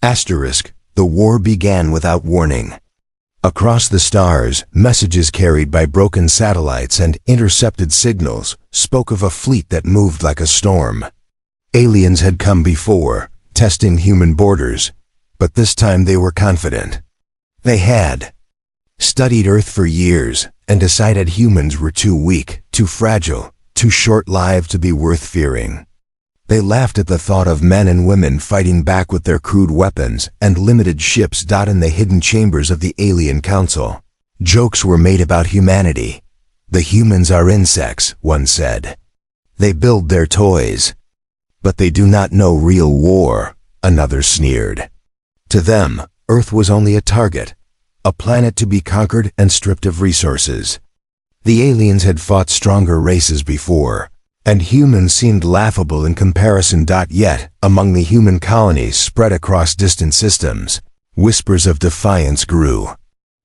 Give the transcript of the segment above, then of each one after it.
Asterisk, the war began without warning. Across the stars, messages carried by broken satellites and intercepted signals spoke of a fleet that moved like a storm. Aliens had come before, testing human borders, but this time they were confident. They had studied Earth for years and decided humans were too weak, too fragile, too short-lived to be worth fearing. They laughed at the thought of men and women fighting back with their crude weapons and limited ships in the hidden chambers of the alien council. Jokes were made about humanity. The humans are insects, one said. They build their toys. But they do not know real war, another sneered. To them, Earth was only a target, a planet to be conquered and stripped of resources. The aliens had fought stronger races before, and humans seemed laughable in comparison. Yet, among the human colonies spread across distant systems, whispers of defiance grew.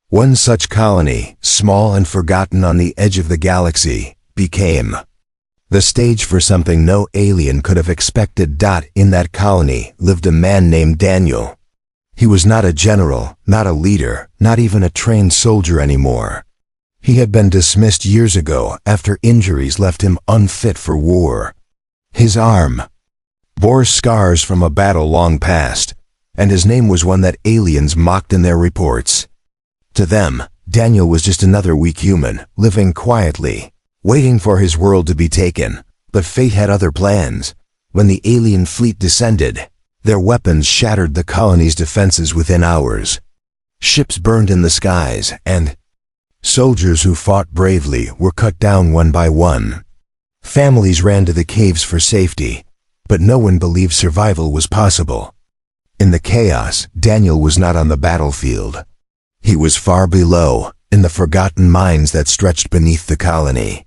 One such colony, small and forgotten on the edge of the galaxy, became the stage for something no alien could have expected. In that colony lived a man named Daniel. He was not a general, not a leader, not even a trained soldier anymore. He had been dismissed years ago after injuries left him unfit for war. His arm bore scars from a battle long past, and his name was one that aliens mocked in their reports. To them, Daniel was just another weak human, living quietly, waiting for his world to be taken. But fate had other plans. When the alien fleet descended, their weapons shattered the colony's defenses within hours. Ships burned in the skies, and soldiers who fought bravely were cut down one by one. Families ran to the caves for safety, but no one believed survival was possible. In the chaos, Daniel was not on the battlefield. He was far below, in the forgotten mines that stretched beneath the colony.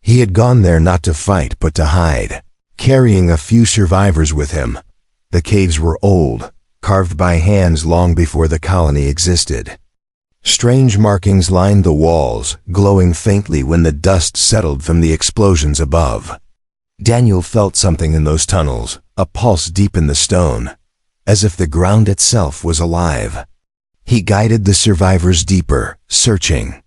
He had gone there not to fight but to hide, carrying a few survivors with him. The caves were old, carved by hands long before the colony existed. Strange markings lined the walls, glowing faintly when the dust settled from the explosions above. Daniel felt something in those tunnels, a pulse deep in the stone, as if the ground itself was alive. He guided the survivors deeper, searching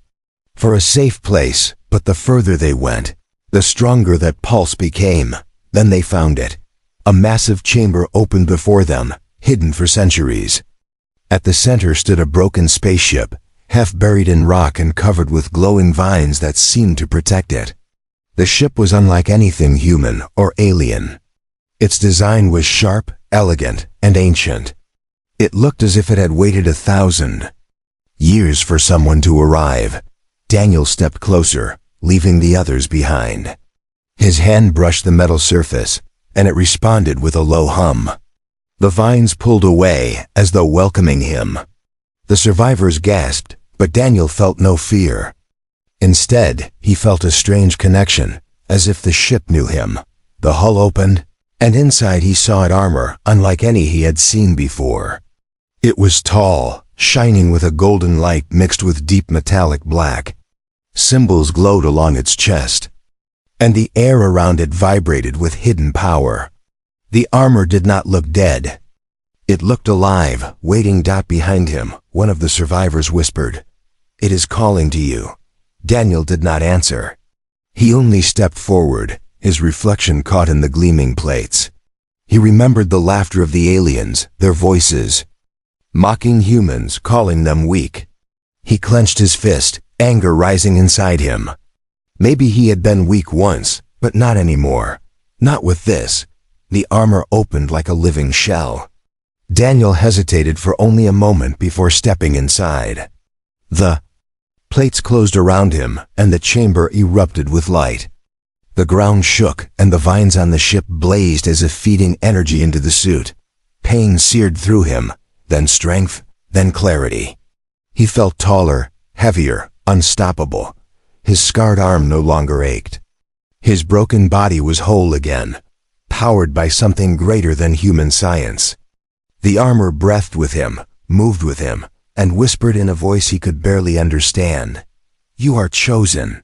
for a safe place, but the further they went, the stronger that pulse became. Then they found it. A massive chamber opened before them, hidden for centuries. At the center stood a broken spaceship, half buried in rock and covered with glowing vines that seemed to protect it. The ship was unlike anything human or alien. Its design was sharp, elegant, and ancient. It looked as if it had waited 1,000 years for someone to arrive. Daniel stepped closer, leaving the others behind. His hand brushed the metal surface, and it responded with a low hum. The vines pulled away, as though welcoming him. The survivors gasped, but Daniel felt no fear. Instead, he felt a strange connection, as if the ship knew him. The hull opened, and inside he saw an armor unlike any he had seen before. It was tall, shining with a golden light mixed with deep metallic black. Symbols glowed along its chest, and the air around it vibrated with hidden power. The armor did not look dead. It looked alive, waiting. Behind him, one of the survivors whispered, "It is calling to you." Daniel did not answer. He only stepped forward, his reflection caught in the gleaming plates. He remembered the laughter of the aliens, their voices, mocking humans, calling them weak. He clenched his fist, anger rising inside him. Maybe he had been weak once, but not anymore. Not with this. The armor opened like a living shell. Daniel hesitated for only a moment before stepping inside. The plates closed around him, and the chamber erupted with light. The ground shook, and the vines on the ship blazed as if feeding energy into the suit. Pain seared through him, then strength, then clarity. He felt taller, heavier, unstoppable. His scarred arm no longer ached. His broken body was whole again, powered by something greater than human science. The armor breathed with him, moved with him, and whispered in a voice he could barely understand, "You are chosen."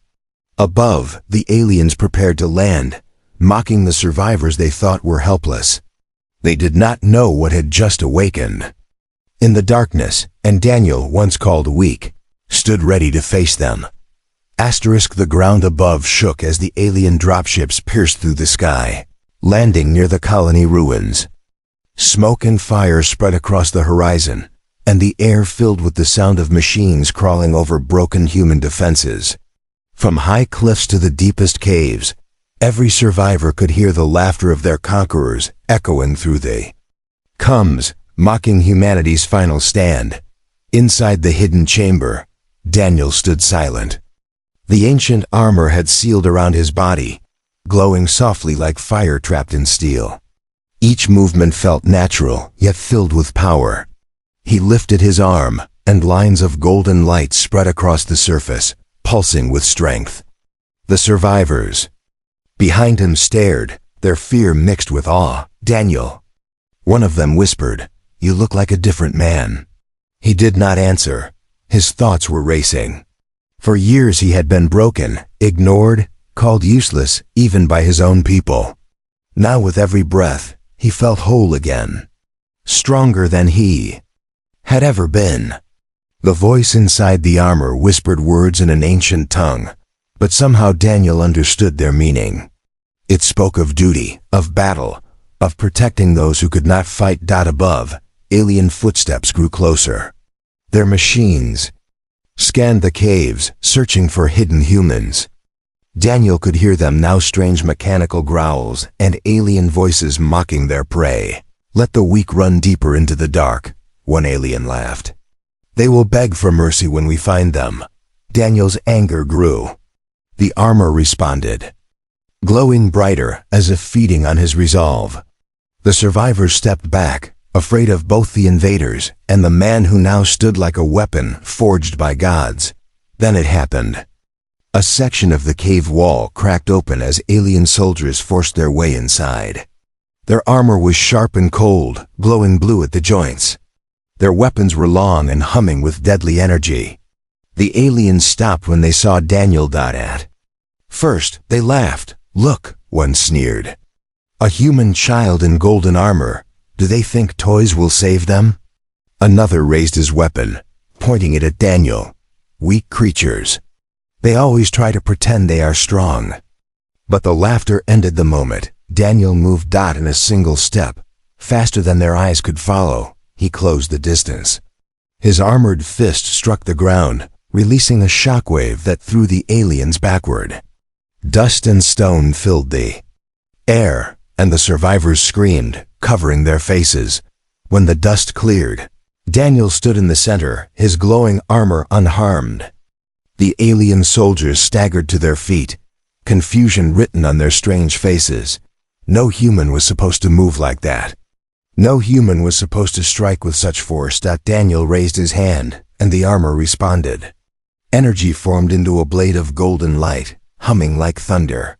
Above, the aliens prepared to land, mocking the survivors they thought were helpless. They did not know what had just awakened. in the darkness, and Daniel, once called weak, stood ready to face them. The ground above shook as the alien dropships pierced through the sky, landing near the colony ruins. Smoke and fire spread across the horizon, and the air filled with the sound of machines crawling over broken human defenses. From high cliffs to the deepest caves, every survivor could hear the laughter of their conquerors echoing through the combs, mocking humanity's final stand. Inside the hidden chamber, Daniel stood silent. The ancient armor had sealed around his body, glowing softly like fire trapped in steel. Each movement felt natural, yet filled with power. He lifted his arm, and lines of golden light spread across the surface, pulsing with strength. The survivors behind him stared, their fear mixed with awe. "Daniel," one of them whispered, "you look like a different man." He did not answer. His thoughts were racing. For years he had been broken, ignored, called useless, even by his own people. Now with every breath, he felt whole again. Stronger than he had ever been. The voice inside the armor whispered words in an ancient tongue, but somehow Daniel understood their meaning. It spoke of duty, of battle, of protecting those who could not fight. Above, alien footsteps grew closer. Their machines scanned the caves, searching for hidden humans. Daniel could hear them now, strange mechanical growls and alien voices mocking their prey. "Let the weak run deeper into the dark," one alien laughed. "They will beg for mercy when we find them." Daniel's anger grew. The armor responded, glowing brighter as if feeding on his resolve. The survivors stepped back, afraid of both the invaders and the man who now stood like a weapon forged by gods. Then it happened. A section of the cave wall cracked open as alien soldiers forced their way inside. Their armor was sharp and cold, glowing blue at the joints. Their weapons were long and humming with deadly energy. The aliens stopped when they saw Daniel. At first, they laughed. "Look," one sneered. "A human child in golden armor. Do they think toys will save them?" Another raised his weapon, pointing it at Daniel. "Weak creatures. They always try to pretend they are strong." But the laughter ended the moment Daniel moved. In a single step, faster than their eyes could follow, he closed the distance. His armored fist struck the ground, releasing a shockwave that threw the aliens backward. Dust and stone filled the air, and the survivors screamed, covering their faces. When the dust cleared, Daniel stood in the center, his glowing armor unharmed. The alien soldiers staggered to their feet, confusion written on their strange faces. No human was supposed to move like that. No human was supposed to strike with such force. Daniel raised his hand, and the armor responded. Energy formed into a blade of golden light, humming like thunder.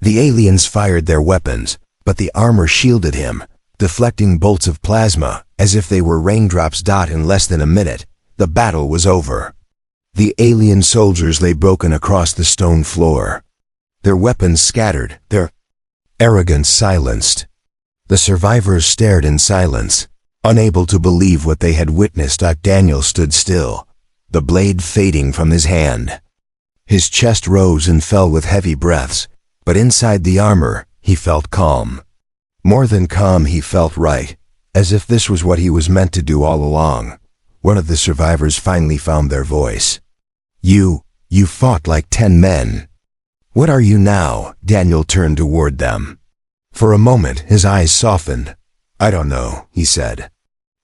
The aliens fired their weapons, but the armor shielded him, deflecting bolts of plasma as if they were raindrops. In less than a minute, the battle was over. The alien soldiers lay broken across the stone floor. Their weapons scattered, their arrogance silenced. The survivors stared in silence, unable to believe what they had witnessed. Daniel stood still, the blade fading from his hand. His chest rose and fell with heavy breaths, but inside the armor, he felt calm. More than calm, he felt right, as if this was what he was meant to do all along. One of the survivors finally found their voice. You fought like 10 men. What are you now?" Daniel turned toward them. For a moment, his eyes softened. "I don't know," he said.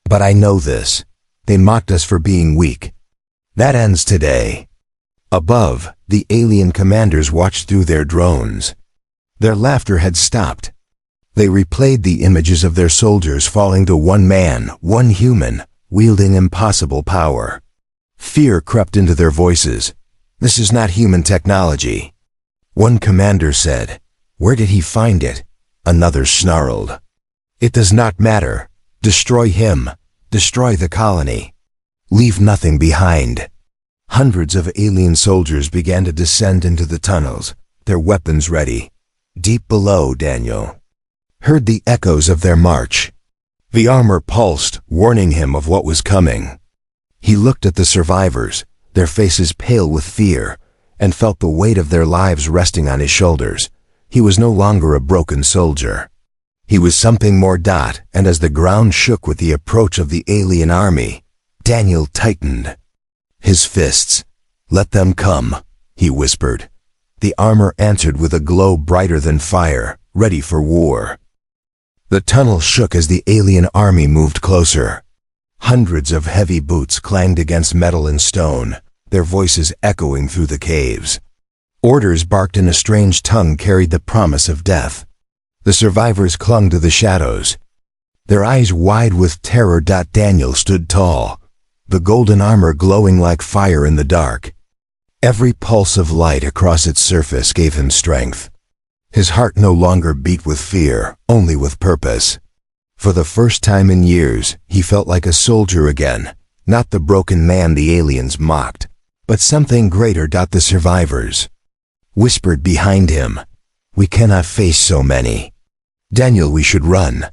"But I know this. They mocked us for being weak. That ends today." Above, the alien commanders watched through their drones. Their laughter had stopped. They replayed the images of their soldiers falling to one man, one human, wielding impossible power. Fear crept into their voices. "This is not human technology." One commander said, "Where did he find it?" Another snarled, "It does not matter. Destroy him. Destroy the colony. Leave nothing behind." Hundreds of alien soldiers began to descend into the tunnels, their weapons ready. Deep below, Daniel heard the echoes of their march. The armor pulsed, warning him of what was coming. He looked at the survivors, their faces pale with fear, and felt the weight of their lives resting on his shoulders. He was no longer a broken soldier. He was something more. And as the ground shook with the approach of the alien army, Daniel tightened his fists. "Let them come," he whispered. The armor answered with a glow brighter than fire, ready for war. The tunnel shook as the alien army moved closer. Hundreds of heavy boots clanged against metal and stone, their voices echoing through the caves. Orders barked in a strange tongue carried the promise of death. The survivors clung to the shadows, their eyes wide with terror. Daniel stood tall, the golden armor glowing like fire in the dark. Every pulse of light across its surface gave him strength. His heart no longer beat with fear, only with purpose. For the first time in years, he felt like a soldier again, not the broken man the aliens mocked, but something greater. The survivors whispered behind him, "We cannot face so many. Daniel, we should run."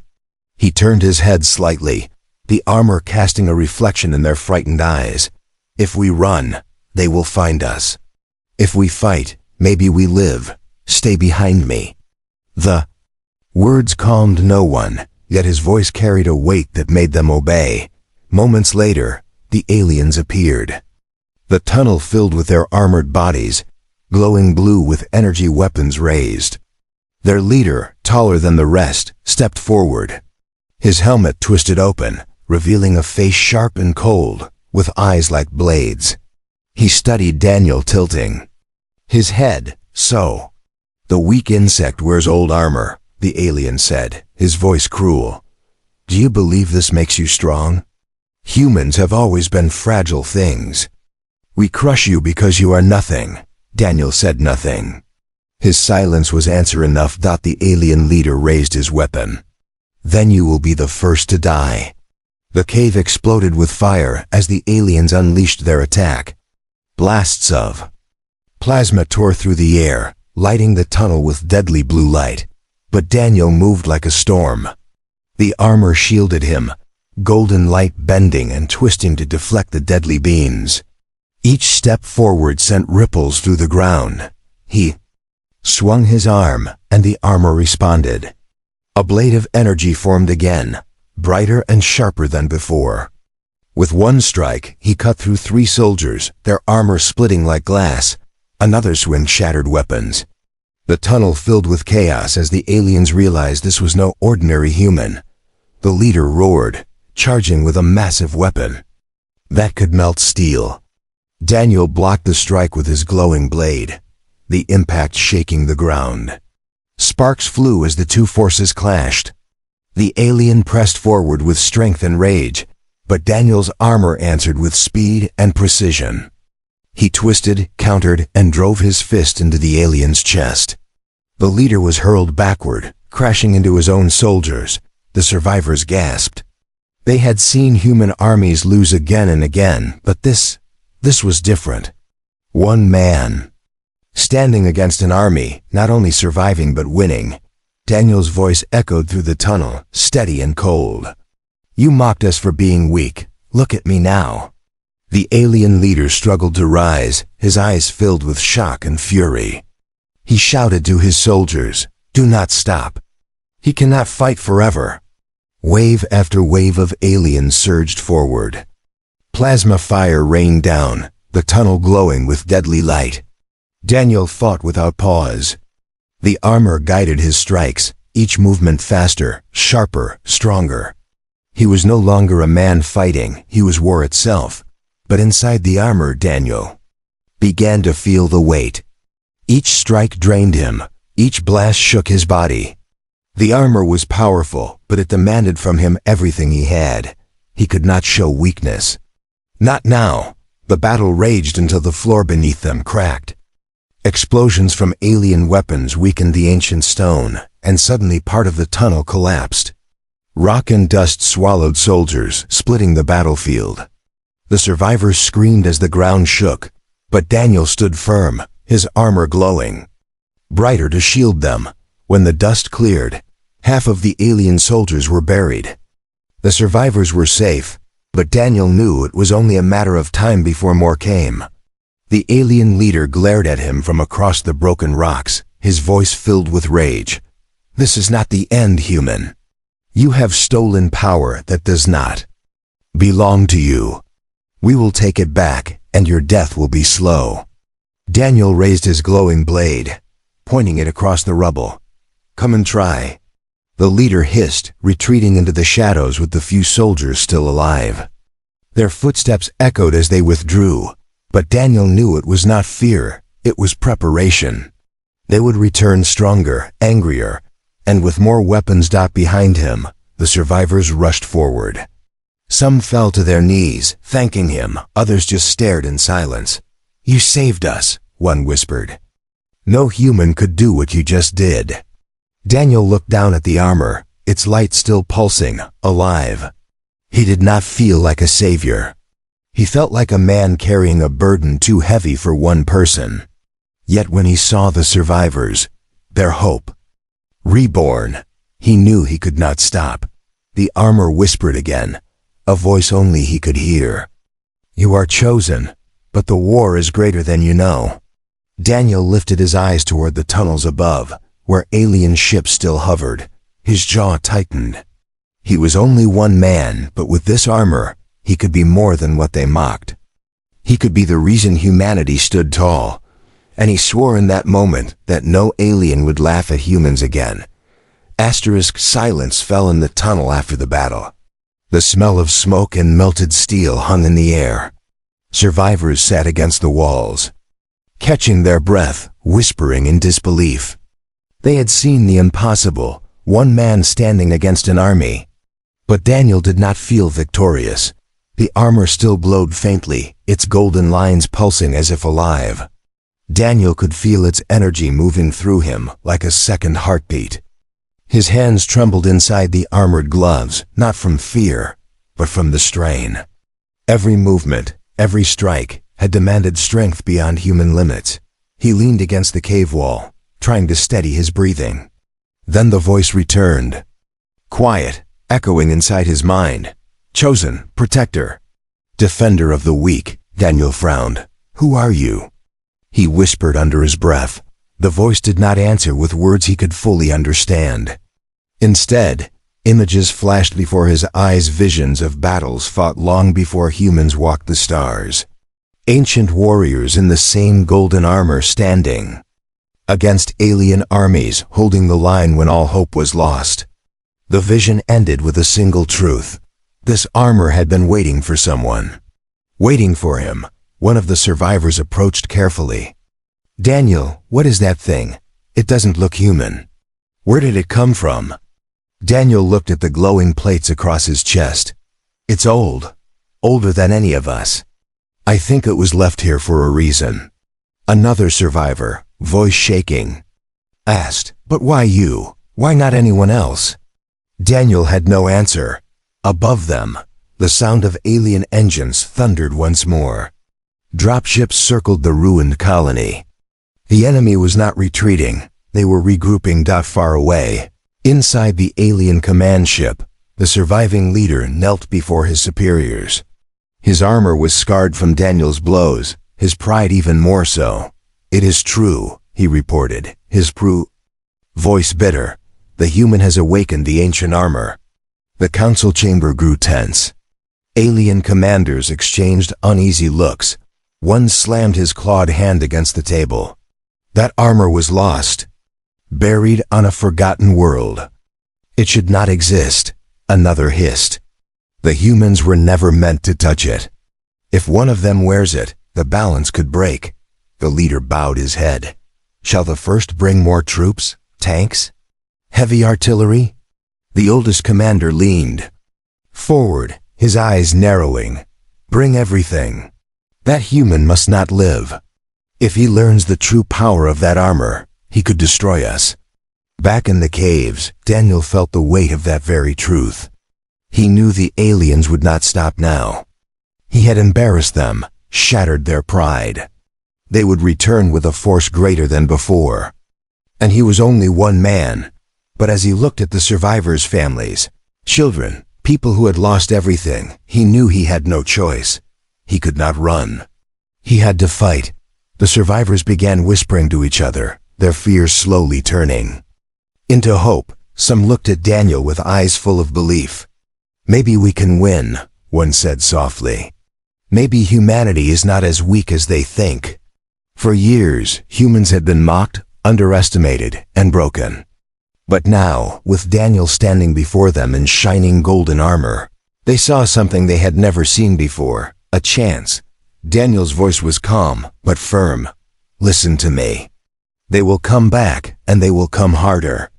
He turned his head slightly, the armor casting a reflection in their frightened eyes. "If we run, they will find us. If we fight, maybe we live. Stay behind me." The words calmed no one, yet his voice carried a weight that made them obey. Moments later, the aliens appeared. The tunnel filled with their armored bodies, glowing blue with energy weapons raised. Their leader, taller than the rest, stepped forward. His helmet twisted open, revealing a face sharp and cold, with eyes like blades. He studied Daniel, tilting his head. "So, the weak insect wears old armor," the alien said, his voice cruel. "Do you believe this makes you strong? Humans have always been fragile things. We crush you because you are nothing." Daniel said nothing. His silence was answer enough. The alien leader raised his weapon. "Then you will be the first to die." The cave exploded with fire as the aliens unleashed their attack. Blasts of plasma tore through the air, lighting the tunnel with deadly blue light. But Daniel moved like a storm. The armor shielded him, golden light bending and twisting to deflect the deadly beams. Each step forward sent ripples through the ground. He swung his arm, and the armor responded. A blade of energy formed again, brighter and sharper than before. With one strike, he cut through 3 soldiers, their armor splitting like glass. Another swing shattered weapons. The tunnel filled with chaos as the aliens realized this was no ordinary human. The leader roared, charging with a massive weapon that could melt steel. Daniel blocked the strike with his glowing blade, the impact shaking the ground. Sparks flew as the 2 forces clashed. The alien pressed forward with strength and rage, but Daniel's armor answered with speed and precision. He twisted, countered, and drove his fist into the alien's chest. The leader was hurled backward, crashing into his own soldiers. The survivors gasped. They had seen human armies lose again and again, but this was different. One man standing against an army, not only surviving but winning. Daniel's voice echoed through the tunnel, steady and cold. "You mocked us for being weak. Look at me now." The alien leader struggled to rise, his eyes filled with shock and fury. He shouted to his soldiers, "Do not stop. He cannot fight forever." Wave after wave of aliens surged forward. Plasma fire rained down, the tunnel glowing with deadly light. Daniel fought without pause. The armor guided his strikes, each movement faster, sharper, stronger. He was no longer a man fighting, he was war itself. But inside the armor, Daniel began to feel the weight. Each strike drained him, each blast shook his body. The armor was powerful, but it demanded from him everything he had. He could not show weakness. Not now. The battle raged until the floor beneath them cracked. Explosions from alien weapons weakened the ancient stone, and suddenly part of the tunnel collapsed. Rock and dust swallowed soldiers, splitting the battlefield. The survivors screamed as the ground shook, but Daniel stood firm, his armor glowing brighter to shield them. When the dust cleared, half of the alien soldiers were buried. The survivors were safe, but Daniel knew it was only a matter of time before more came. The alien leader glared at him from across the broken rocks, his voice filled with rage. "This is not the end, human. You have stolen power that does not belong to you. We will take it back, and your death will be slow." Daniel raised his glowing blade, pointing it across the rubble. "Come and try." The leader hissed, retreating into the shadows with the few soldiers still alive. Their footsteps echoed as they withdrew, but Daniel knew it was not fear, it was preparation. They would return stronger, angrier, and with more weapons behind him, the survivors rushed forward. Some fell to their knees, thanking him, others just stared in silence. "You saved us," one whispered. "No human could do what you just did." Daniel looked down at the armor, its light still pulsing, alive. He did not feel like a savior. He felt like a man carrying a burden too heavy for one person. Yet when he saw the survivors, their hope, reborn, he knew he could not stop. The armor whispered again, a voice only he could hear. "You are chosen, but the war is greater than you know." Daniel lifted his eyes toward the tunnels above, where alien ships still hovered. His jaw tightened. He was only one man, but with this armor, he could be more than what they mocked. He could be the reason humanity stood tall, and he swore in that moment that no alien would laugh at humans again. Silence fell in the tunnel after the battle. The smell of smoke and melted steel hung in the air. Survivors sat against the walls, catching their breath, whispering in disbelief. They had seen the impossible, one man standing against an army. But Daniel did not feel victorious. The armor still glowed faintly, its golden lines pulsing as if alive. Daniel could feel its energy moving through him like a second heartbeat. His hands trembled inside the armored gloves, not from fear, but from the strain. Every movement, every strike, had demanded strength beyond human limits. He leaned against the cave wall, trying to steady his breathing. Then the voice returned. Quiet, echoing inside his mind. "Chosen, protector, defender of the weak." Daniel frowned. "Who are you?" He whispered under his breath. The voice did not answer with words he could fully understand. Instead, images flashed before his eyes, visions of battles fought long before humans walked the stars. Ancient warriors in the same golden armor standing against alien armies, holding the line when all hope was lost. The vision ended with a single truth. This armor had been waiting for someone. Waiting for him. One of the survivors approached carefully. "Daniel, what is that thing? It doesn't look human. Where did it come from?" Daniel looked at the glowing plates across his chest. "It's old. Older than any of us. I think it was left here for a reason." Another survivor, voice shaking, asked, "But why you? Why not anyone else?" Daniel had no answer. Above them, the sound of alien engines thundered once more. Dropships circled the ruined colony. The enemy was not retreating. They were regrouping far away. Inside the alien command ship, the surviving leader knelt before his superiors. His armor was scarred from Daniel's blows, his pride even more so. "It is true," he reported, his voice bitter. "The human has awakened the ancient armor." The council chamber grew tense. Alien commanders exchanged uneasy looks. One slammed his clawed hand against the table. That armor was lost, buried on a forgotten world. It should not exist, another hissed. The humans were never meant to touch it. If one of them wears it, the balance could break. The leader bowed his head. "Shall the first bring more troops? Tanks? Heavy artillery?" The oldest commander leaned forward, his eyes narrowing. "Bring everything. That human must not live. If he learns the true power of that armor, he could destroy us." Back in the caves, Daniel felt the weight of that very truth. He knew the aliens would not stop now. He had embarrassed them, shattered their pride. They would return with a force greater than before. And he was only one man. But as he looked at the survivors' families, children, People who had lost everything. He knew he had no choice. He could not run. He had to fight. The survivors began whispering to each other, their fears slowly turning into hope. Some looked at Daniel with eyes full of belief. "Maybe we can win," one said softly. "Maybe humanity is not as weak as they think." For years, humans had been mocked, underestimated, and broken. But now, with Daniel standing before them in shining golden armor, they saw something they had never seen before, a chance. Daniel's voice was calm, but firm. "Listen to me. They will come back, and they will come harder.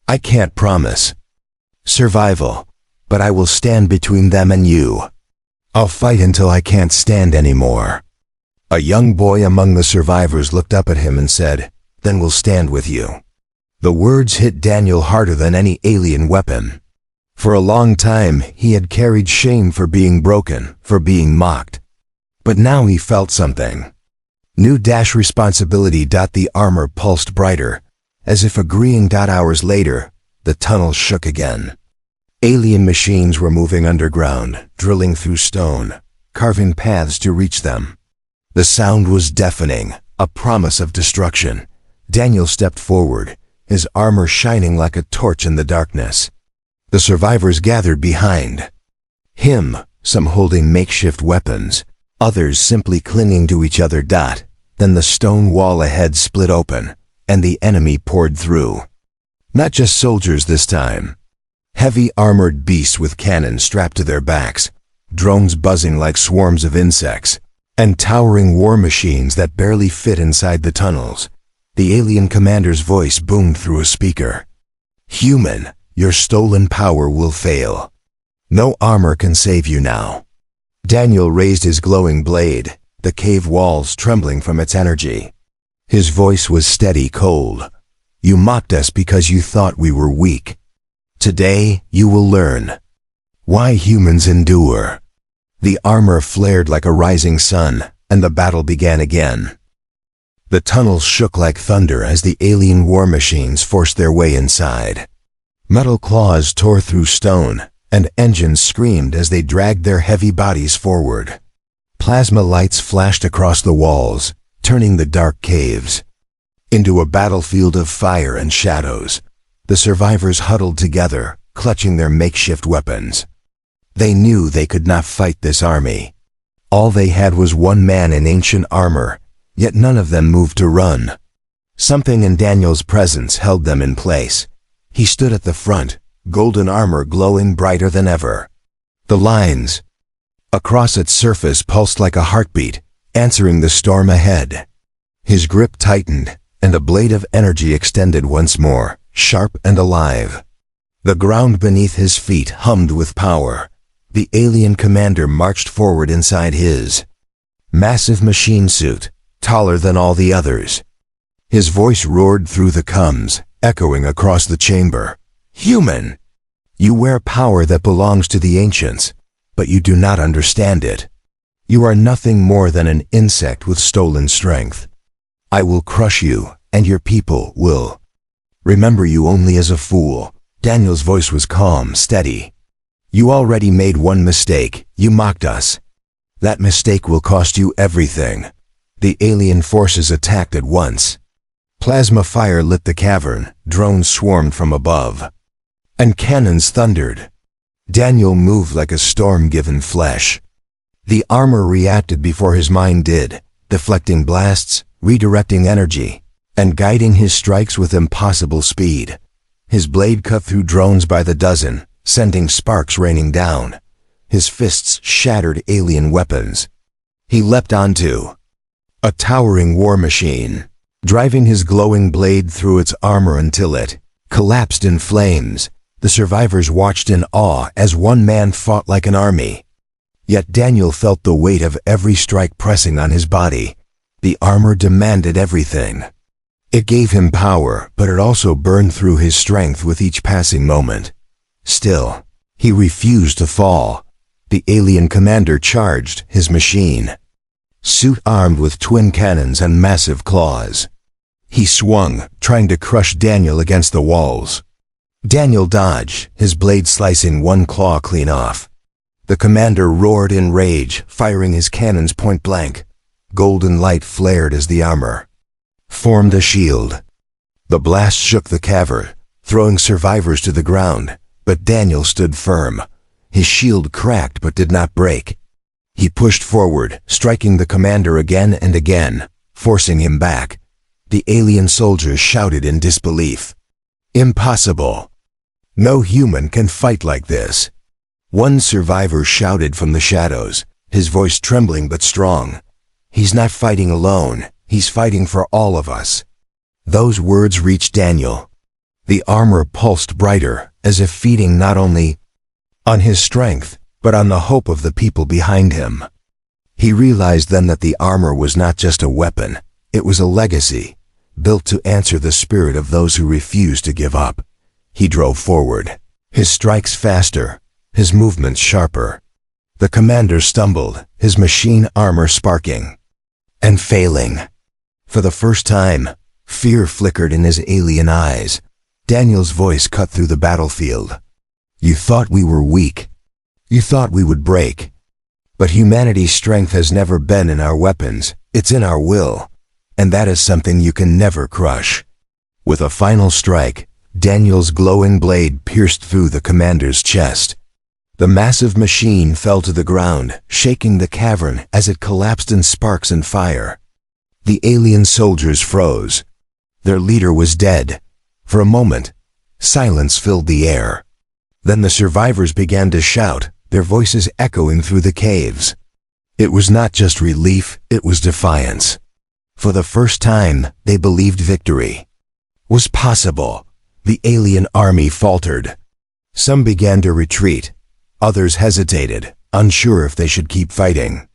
I can't promise survival, but I will stand between them and you. I'll fight until I can't stand anymore." A young boy among the survivors looked up at him and said, "Then we'll stand with you." The words hit Daniel harder than any alien weapon. For a long time, he had carried shame for being broken, for being mocked. But now he felt something. New responsibility. The armor pulsed brighter, as if agreeing. Hours later, the tunnel shook again. Alien machines were moving underground, drilling through stone, carving paths to reach them. The sound was deafening, a promise of destruction. Daniel stepped forward, his armor shining like a torch in the darkness. The survivors gathered behind him, some holding makeshift weapons, others simply clinging to each other. Then the stone wall ahead split open, and the enemy poured through. Not just soldiers this time. Heavy armored beasts with cannons strapped to their backs, drones buzzing like swarms of insects, and towering war machines that barely fit inside the tunnels. The alien commander's voice boomed through a speaker. "Human, your stolen power will fail. No armor can save you now." Daniel raised his glowing blade, the cave walls trembling from its energy. His voice was steady, cold. "You mocked us because you thought we were weak. Today, you will learn why humans endure." The armor flared like a rising sun, and the battle began again. The tunnels shook like thunder as the alien war machines forced their way inside. Metal claws tore through stone, and engines screamed as they dragged their heavy bodies forward. Plasma lights flashed across the walls, turning the dark caves into a battlefield of fire and shadows. The survivors huddled together, clutching their makeshift weapons. They knew they could not fight this army. All they had was one man in ancient armor, yet none of them moved to run. Something in Daniel's presence held them in place. He stood at the front, golden armor glowing brighter than ever. The lines across its surface pulsed like a heartbeat, answering the storm ahead. His grip tightened, and a blade of energy extended once more, sharp and alive. The ground beneath his feet hummed with power. The alien commander marched forward inside his massive machine suit, taller than all the others. His voice roared through the coms, echoing across the chamber. "Human, you wear power that belongs to the ancients, but you do not understand it. You are nothing more than an insect with stolen strength. I will crush you, and your people will remember you only as a fool." Daniel's voice was calm, steady. "You already made one mistake. You mocked us. That mistake will cost you everything." The alien forces attacked at once. Plasma fire lit the cavern, drones swarmed from above, and cannons thundered. Daniel moved like a storm given flesh. The armor reacted before his mind did, deflecting blasts, redirecting energy, and guiding his strikes with impossible speed. His blade cut through drones by the dozen, sending sparks raining down. His fists shattered alien weapons. He leapt onto a towering war machine, driving his glowing blade through its armor until it collapsed in flames. The survivors watched in awe as one man fought like an army. Yet Daniel felt the weight of every strike pressing on his body. The armor demanded everything. It gave him power, but it also burned through his strength with each passing moment. Still, he refused to fall. The alien commander charged, his machine suit armed with twin cannons and massive claws. He swung, trying to crush Daniel against the walls. Daniel dodged, his blade slicing one claw clean off. The commander roared in rage, firing his cannons point blank. Golden light flared as the armor formed a shield. The blast shook the cavern, throwing survivors to the ground, but Daniel stood firm. His shield cracked but did not break. He pushed forward, striking the commander again and again, forcing him back. The alien soldiers shouted in disbelief. "Impossible! No human can fight like this." One survivor shouted from the shadows, his voice trembling but strong. "He's not fighting alone. He's fighting for all of us." Those words reached Daniel. The armor pulsed brighter, as if feeding not only on his strength, but on the hope of the people behind him. He realized then that the armor was not just a weapon, it was a legacy, built to answer the spirit of those who refused to give up. He drove forward, his strikes faster, his movements sharper. The commander stumbled, his machine armor sparking and failing. For the first time, fear flickered in his alien eyes. Daniel's voice cut through the battlefield. "You thought we were weak. You thought we would break. But humanity's strength has never been in our weapons, it's in our will. And that is something you can never crush." With a final strike, Daniel's glowing blade pierced through the commander's chest. The massive machine fell to the ground, shaking the cavern as it collapsed in sparks and fire. The alien soldiers froze. Their leader was dead. For a moment, silence filled the air. Then the survivors began to shout, their voices echoing through the caves. It was not just relief, it was defiance. For the first time, they believed victory was possible. The alien army faltered. Some began to retreat. Others hesitated, unsure if they should keep fighting.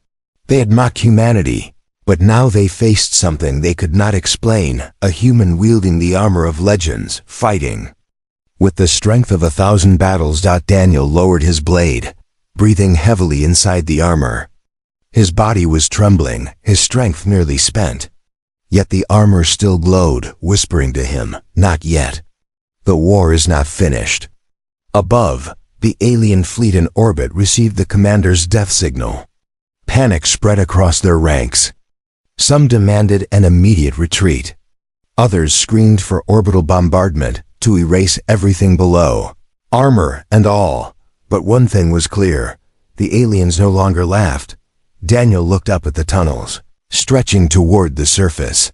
They had mocked humanity, but now they faced something they could not explain, a human wielding the armor of legends, fighting. With the strength of 1,000 battles, Daniel lowered his blade, breathing heavily inside the armor. His body was trembling, his strength nearly spent. Yet the armor still glowed, whispering to him, "Not yet. The war is not finished." Above, the alien fleet in orbit received the commander's death signal. Panic spread across their ranks. Some demanded an immediate retreat. Others screamed for orbital bombardment to erase everything below, armor and all. But one thing was clear, the aliens no longer laughed. Daniel looked up at the tunnels, stretching toward the surface.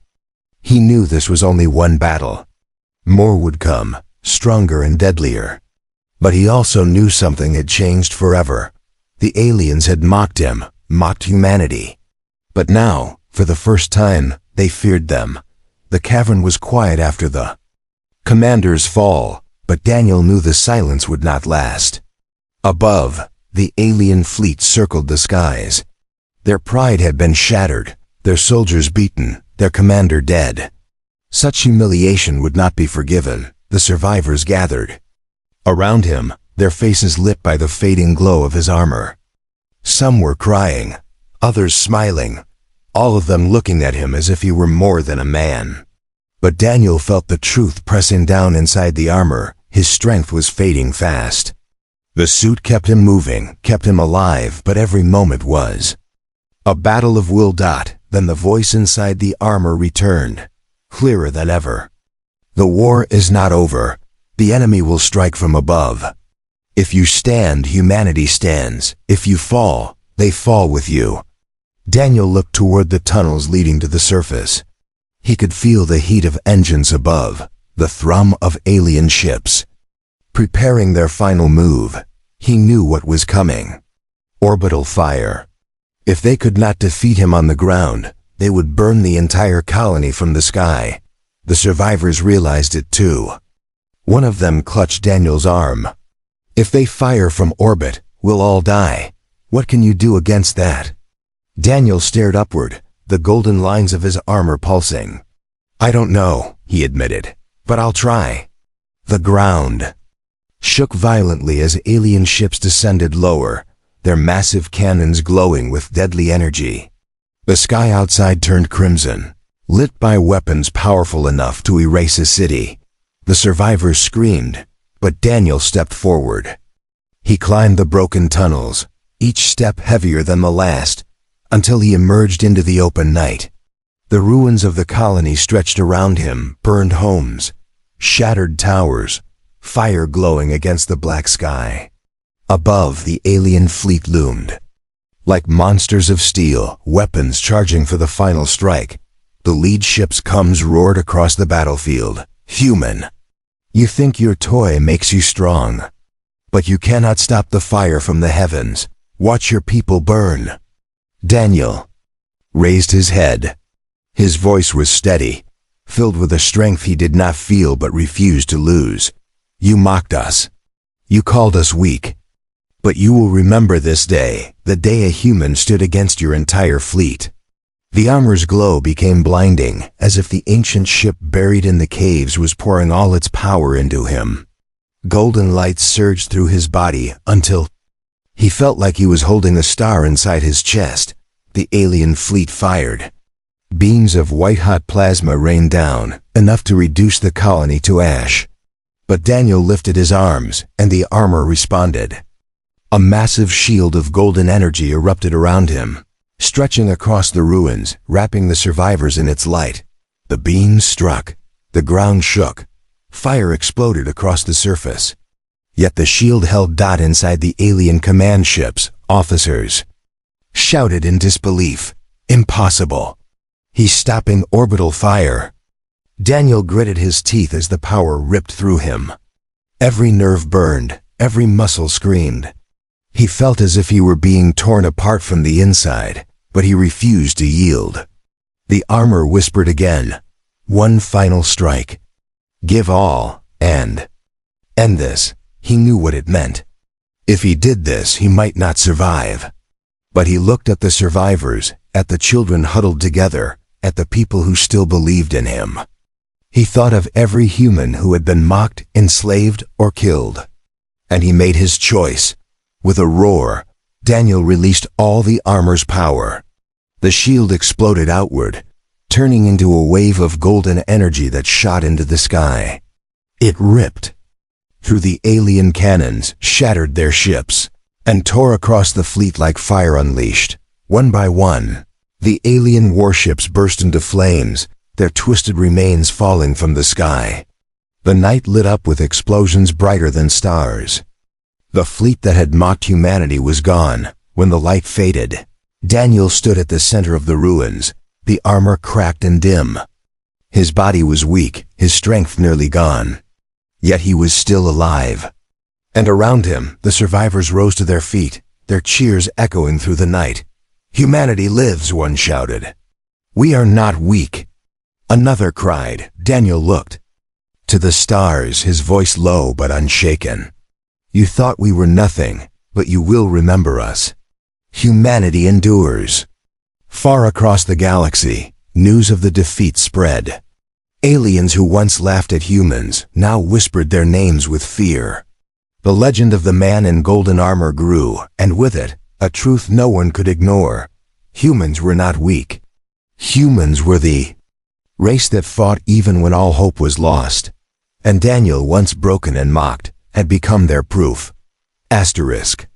He knew this was only one battle. More would come, stronger and deadlier. But he also knew something had changed forever. The aliens had mocked him, mocked humanity. But now, for the first time, they feared them. The cavern was quiet after the commander's fall, but Daniel knew the silence would not last. Above, the alien fleet circled the skies. Their pride had been shattered, their soldiers beaten, their commander dead. Such humiliation would not be forgiven. The survivors gathered around him, their faces lit by the fading glow of his armor. Some were crying, others smiling, all of them looking at him as if he were more than a man. But Daniel felt the truth pressing down inside the armor. His strength was fading fast. The suit kept him moving, kept him alive, but every moment was a battle of will. Then the voice inside the armor returned, clearer than ever. "The war is not over. The enemy will strike from above. If you stand, humanity stands. If you fall, they fall with you." Daniel looked toward the tunnels leading to the surface. He could feel the heat of engines above, the thrum of alien ships preparing their final move. He knew what was coming. Orbital fire. If they could not defeat him on the ground, they would burn the entire colony from the sky. The survivors realized it too. One of them clutched Daniel's arm. "If they fire from orbit, we'll all die. What can you do against that?" Daniel stared upward, the golden lines of his armor pulsing. "I don't know," he admitted, "but I'll try." The ground shook violently as alien ships descended lower, their massive cannons glowing with deadly energy. The sky outside turned crimson, lit by weapons powerful enough to erase a city. The survivors screamed, But Daniel stepped forward. He climbed the broken tunnels, each step heavier than the last, until he emerged into the open night. The ruins of the colony stretched around him, burned homes, shattered towers, fire glowing against the black sky. Above, the alien fleet loomed. Like monsters of steel, weapons charging for the final strike, the lead ship's coms roared across the battlefield. Human, you think your toy makes you strong, but you cannot stop the fire from the heavens. Watch your people burn. Daniel raised his head. His voice was steady, filled with a strength he did not feel but refused to lose. You mocked us. You called us weak. But you will remember this day, the day a human stood against your entire fleet. The armor's glow became blinding, as if the ancient ship buried in the caves was pouring all its power into him. Golden light surged through his body until he felt like he was holding a star inside his chest. The alien fleet fired. Beams of white-hot plasma rained down, enough to reduce the colony to ash. But Daniel lifted his arms, and the armor responded. A massive shield of golden energy erupted around him, stretching across the ruins, wrapping the survivors in its light. The beams struck. The ground shook. Fire exploded across the surface. Yet the shield held Dot inside the alien command ships. Officers shouted in disbelief. Impossible. He's stopping orbital fire. Daniel gritted his teeth as the power ripped through him. Every nerve burned. Every muscle screamed. He felt as if he were being torn apart from the inside, but he refused to yield. The armor whispered again. One final strike. Give all, and end this. He knew what it meant. If he did this, he might not survive. But he looked at the survivors, at the children huddled together, at the people who still believed in him. He thought of every human who had been mocked, enslaved, or killed. And he made his choice. With a roar, Daniel released all the armor's power. The shield exploded outward, turning into a wave of golden energy that shot into the sky. It ripped through the alien cannons, shattered their ships, and tore across the fleet like fire unleashed. One by one, the alien warships burst into flames, their twisted remains falling from the sky. The night lit up with explosions brighter than stars. The fleet that had mocked humanity was gone. When the light faded, Daniel stood at the center of the ruins, the armor cracked and dim. His body was weak, his strength nearly gone. Yet he was still alive. And around him, the survivors rose to their feet, their cheers echoing through the night. Humanity lives, one shouted. We are not weak. Another cried. Daniel looked to the stars, his voice low but unshaken. You thought we were nothing, but you will remember us. Humanity endures. Far across the galaxy, news of the defeat spread. Aliens who once laughed at humans now whispered their names with fear. The legend of the man in golden armor grew, and with it, a truth no one could ignore. Humans were not weak. Humans were the race that fought even when all hope was lost. And Daniel, once broken and mocked, had become their proof. Asterisk.